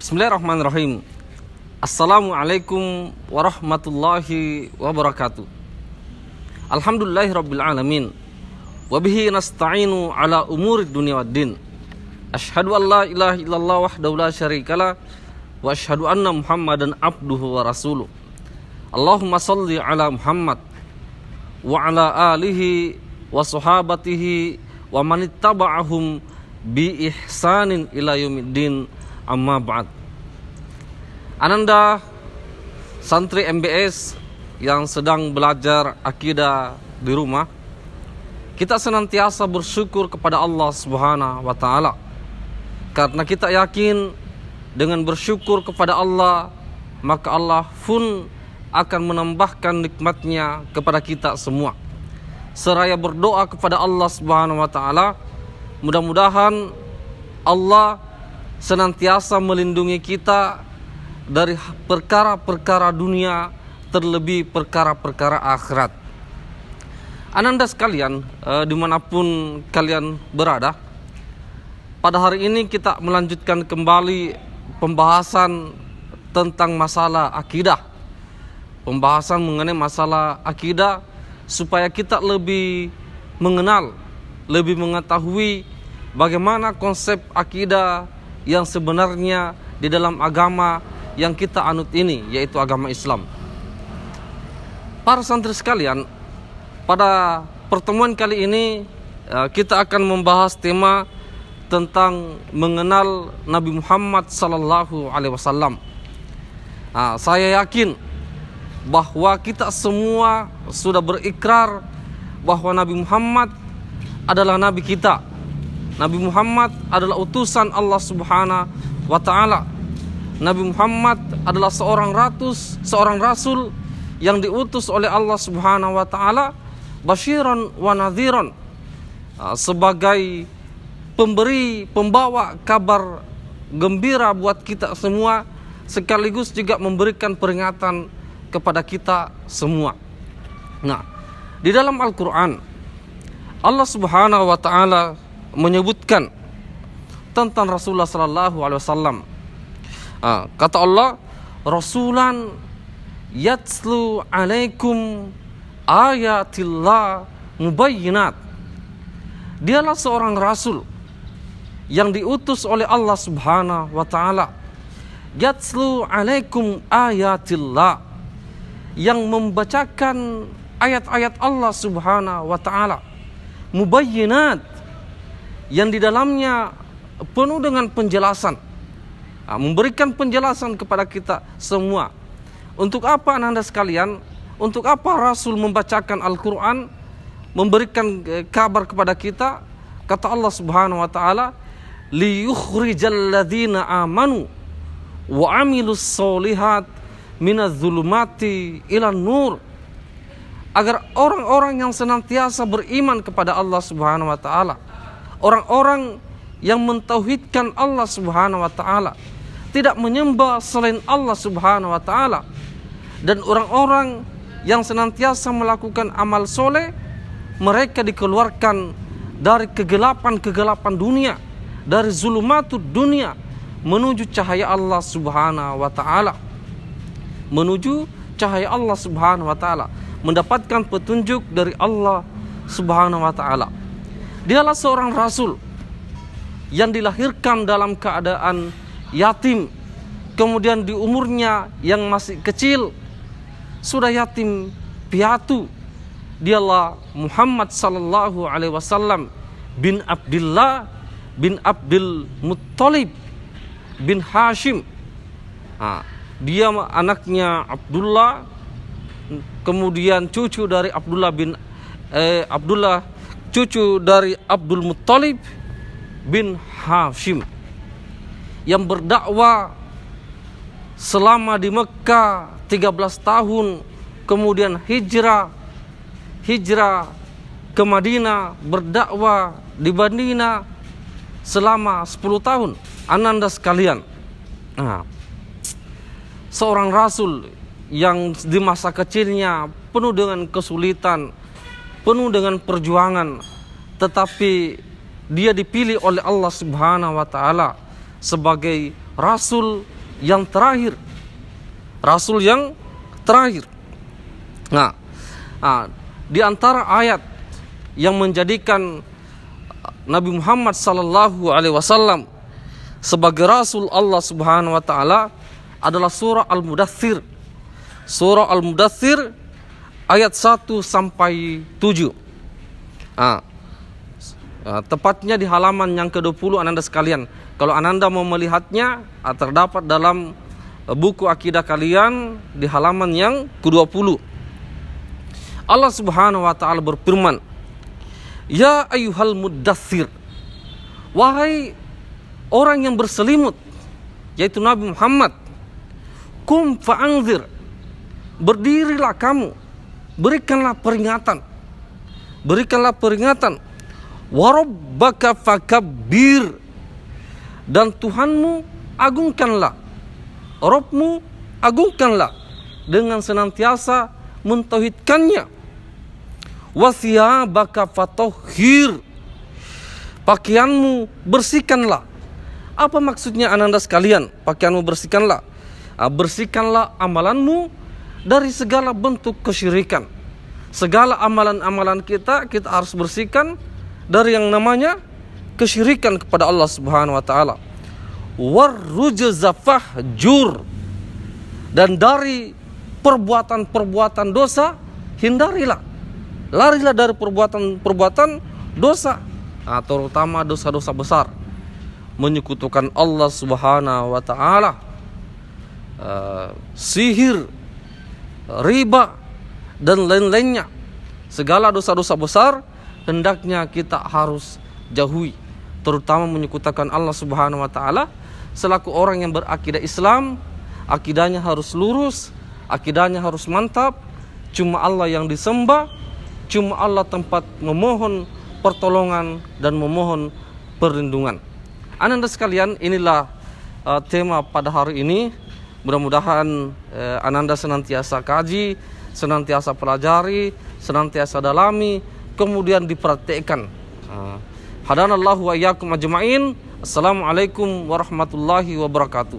Bismillahirrahmanirrahim. Assalamualaikum warahmatullahi wabarakatuh. Alhamdulillahirabbil alamin. Wa bihi nasta'inu ala umurid dunya waddin. Asyhadu an la ilaha illallah wahdahu la syarikalah wa asyhadu anna Muhammadan abduhu wa rasuluh. Allahumma shalli ala Muhammad wa ala alihi wa sahabatihi wa man ittaba'ahum bi ihsanin ila yaumiddin. Amma ba'd. Ananda santri MBS yang sedang belajar akidah di rumah, kita senantiasa bersyukur kepada Allah Subhanahu wa taala. Karena kita yakin dengan bersyukur kepada Allah, maka Allah pun akan menambahkan nikmatnya kepada kita semua. Seraya berdoa kepada Allah Subhanahu wa taala, mudah-mudahan Allah senantiasa melindungi kita dari perkara-perkara dunia, terlebih perkara-perkara akhirat. Ananda sekalian, dimanapun kalian berada, pada hari ini kita melanjutkan kembali pembahasan tentang masalah akidah. Pembahasan mengenai masalah akidah supaya kita lebih mengenal, lebih mengetahui bagaimana konsep akidah yang sebenarnya di dalam agama yang kita anut ini, yaitu agama Islam. Para santri sekalian, pada pertemuan kali ini kita akan membahas tema tentang mengenal Nabi Muhammad sallallahu alaihi wasallam. Saya yakin bahwa kita semua sudah berikrar bahwa Nabi Muhammad adalah nabi kita. Nabi Muhammad adalah utusan Allah Subhanahu wa taala. Nabi Muhammad adalah seorang rasul yang diutus oleh Allah Subhanahu wa taala basyiran wa nadhiran, sebagai pembawa kabar gembira buat kita semua, sekaligus juga memberikan peringatan kepada kita semua. Nah, di dalam Al-Qur'an Allah Subhanahu wa taala menyebutkan tentang Rasulullah sallallahu alaihi wasallam. Kata Allah, Rasulan yatslu alaikum ayatillah mubayyinat. Dialah seorang rasul yang diutus oleh Allah Subhanahu wa taala. Yatslu alaikum ayatillah, yang membacakan ayat-ayat Allah Subhanahu wa taala. Mubayyinat, yang di dalamnya penuh dengan penjelasan, memberikan penjelasan kepada kita semua. Untuk apa Anda sekalian? Untuk apa Rasul membacakan Al-Quran, memberikan kabar kepada kita? Kata Allah Subhanahu wa taala, liyukhrijal ladzina amanu wa amilus solihat minadz zulumati ilan nur, agar orang-orang yang senantiasa beriman kepada Allah Subhanahu wa taala, orang-orang yang mentauhidkan Allah Subhanahu wa taala, tidak menyembah selain Allah Subhanahu wa taala, dan orang-orang yang senantiasa melakukan amal soleh, mereka dikeluarkan dari kegelapan-kegelapan dunia, dari zulumatud dunia, menuju cahaya Allah Subhanahu wa taala, menuju cahaya Allah Subhanahu wa taala, mendapatkan petunjuk dari Allah Subhanahu wa taala. Dialah seorang rasul yang dilahirkan dalam keadaan yatim, kemudian di umurnya yang masih kecil sudah yatim piatu. Dialah Muhammad sallallahu alaihi wasallam bin Abdullah bin Abdul Muttalib bin Hashim. Dia anaknya Abdullah, kemudian cucu dari cucu dari Abdul Muttalib bin Hashim, yang berdakwah selama di Mekah 13 tahun, kemudian hijrah ke Madinah, berdakwah di Madinah selama 10 tahun. Ananda sekalian, seorang rasul yang di masa kecilnya penuh dengan kesulitan, penuh dengan perjuangan, tetapi dia dipilih oleh Allah Subhanahu wa taala sebagai rasul yang terakhir. Rasul yang terakhir. Nah, di antara ayat yang menjadikan Nabi Muhammad sallallahu alaihi wasallam sebagai rasul Allah Subhanahu wa taala adalah surah Al-Mudaththir. Surah Al-Mudaththir ayat 1 sampai 7. Tepatnya di halaman yang ke-20 Ananda sekalian. Kalau Ananda mau melihatnya, terdapat dalam buku akidah kalian di halaman yang ke-20. Allah Subhanahu wa taala berfirman, "Ya ayyuhal muddaththir." Wahai orang yang berselimut, yaitu Nabi Muhammad, kum fa'anzir. Berdirilah kamu, berikanlah peringatan. Berikanlah peringatan. Warabbaka fakabbir. Dan Tuhanmu agungkanlah. Rabbmu agungkanlah dengan senantiasa mentauhidkannya. Wasiyabaka fatahhir. Pakaianmu bersihkanlah. Apa maksudnya Ananda sekalian? Pakaianmu bersihkanlah. Bersihkanlah amalanmu dari segala bentuk kesyirikan. Segala amalan-amalan kita harus bersihkan dari yang namanya kesyirikan kepada Allah Subhanahu wa taala. Warrujza fahjur. Dan dari perbuatan-perbuatan dosa hindarilah. Larilah dari perbuatan-perbuatan dosa, terutama dosa-dosa besar, menyekutukan Allah Subhanahu wa taala, sihir, riba, dan lain-lainnya. Segala dosa-dosa besar hendaknya kita harus jauhi, terutama menyekutukan Allah Subhanahu wa taala. Selaku orang yang berakidah Islam, akidahnya harus lurus, akidahnya harus mantap. Cuma Allah yang disembah, cuma Allah tempat memohon pertolongan dan memohon perlindungan. Ananda sekalian, inilah tema pada hari ini. Mudah-mudahan Ananda senantiasa kaji, senantiasa pelajari, senantiasa dalami, kemudian dipraktekkan. Hadanallahu wa iyyakum ajma'in. Assalamualaikum warahmatullahi wabarakatuh.